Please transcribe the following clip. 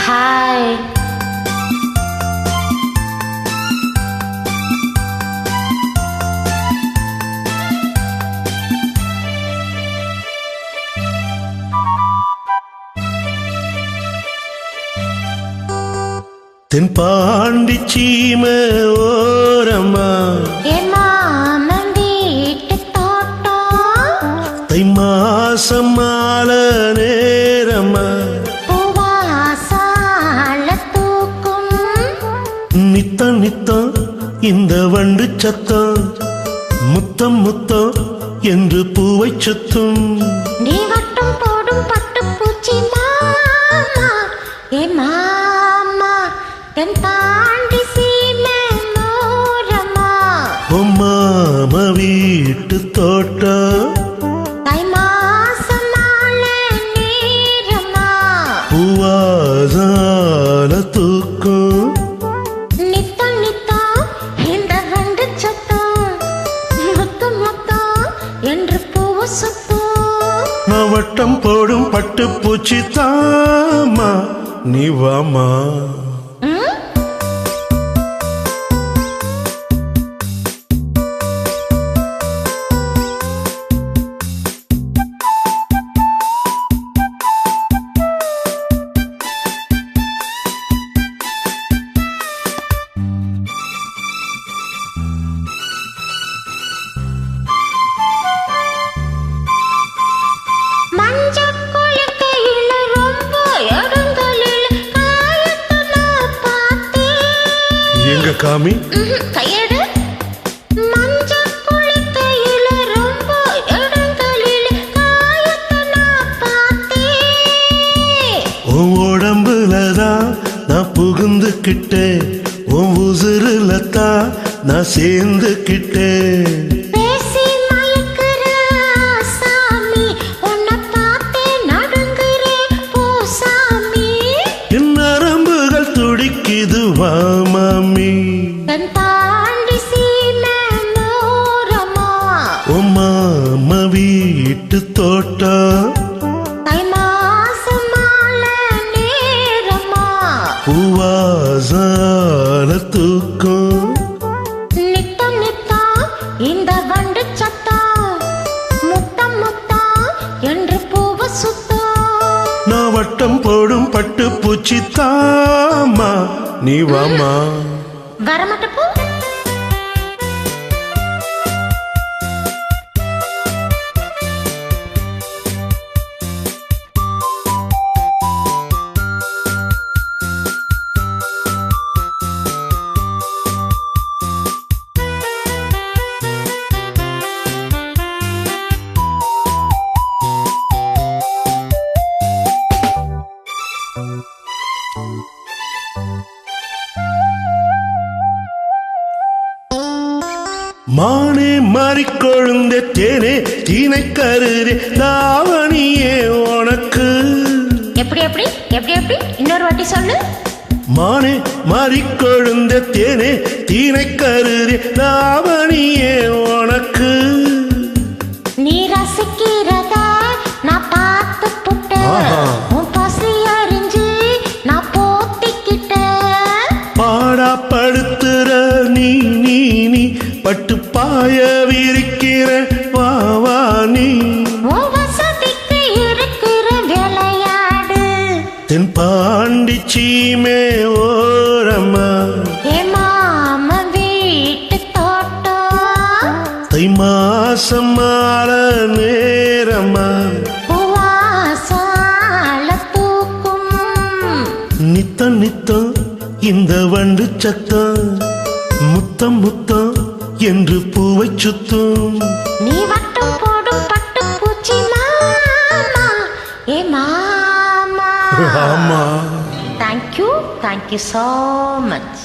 Hi. தென்பாண்டி சீமை ஓரமா மாமன் வீட்டு தோட்டம் தை மாசம் மாலை நேரமா பூவாசால தூக்கும் நித்தம் நித்தம் இந்த வண்டு சத்தம் முத்தம் முத்தம் என்று பூவை சுத்தும் நீ வட்டம் போடும் பட்டு பூச்சி மாமா மாமா தென் தாண்டி சீமை ஓரமா மாம வீட்டு தோட்டம் தை மாசம் மாலை நேரமா பூவாசால தூக்கும் நித்தம் நித்தம் இந்த வண்டு சத்தம் முத்தம் முத்தம் என்று பூவு சுத்தம் நான் வட்டம் போடும் பட்டு பூச்சி தாமா நீ வாமா எங்க காமி கையெடு மஞ்ச குளிக்கையில ரொம்ப இடங்களில் காயத்தை நான் பார்த்தேன் உன் உடம்புலதான் நான் புகுந்துக்கிட்டேன் உன் உசுருலத்தான் நான் சேர்ந்துக்கிட்டேன் பேசி மயக்குற சாமி உன்னை பார்த்தேன் நடுங்குறேன் பூசாமி என் நரம்புகள் துடிக்குது வா மாமி தென் தாண்டி சீமை ஓரமா உன் மாம வீட்டு தோட்டம் தை மாசம் மாலை நேரமா பூவாசால தூக்கம் நித்தம் நித்தம் இந்த வண்டு சத்தம் முத்தம் முத்தம் என்று பூவு சுத்தம் நான் வட்டம் போடும் பட்டு பூச்சி தாமா நீ வாமா வரமாட்ட போ மானே மாறிக்கொழுந்த தேனே தீனை கருதே தாவணியே உனக்கு எப்படி எப்படி எப்படி எப்படி இன்னொரு வாட்டி சொல்லு மானே மாறிக்கொழுந்த தேனே தீனை கருதே தாவணியே உனக்கு நீ ரசிக்கிறத நான் பார்த்து புட்டேன் ஆஹா. உன் பசி அறிஞ்சு நான் போத்திக்கிட்டேன் பாடா படுத்துற நீ நீ நீ பட்டு பாய விரிக்கிற வா வா நீ உன் வசதிக்கு இருக்கிற விளையாடு தென்பாண்டி சீமை ஓரமா மாம வீட்டு தோட்டம் தை மாசம் மாலை நேரமா பூவாசால தூக்கும் நித்தம் நித்தம் இந்த வண்டு சத்தம் முத்தம் முத்தம் என்று பூவை சுத்தும் நீ வட்டம் போடும் பட்டு பூச்சி மாமா மாமா ஆமா தேங்க்யூ so much.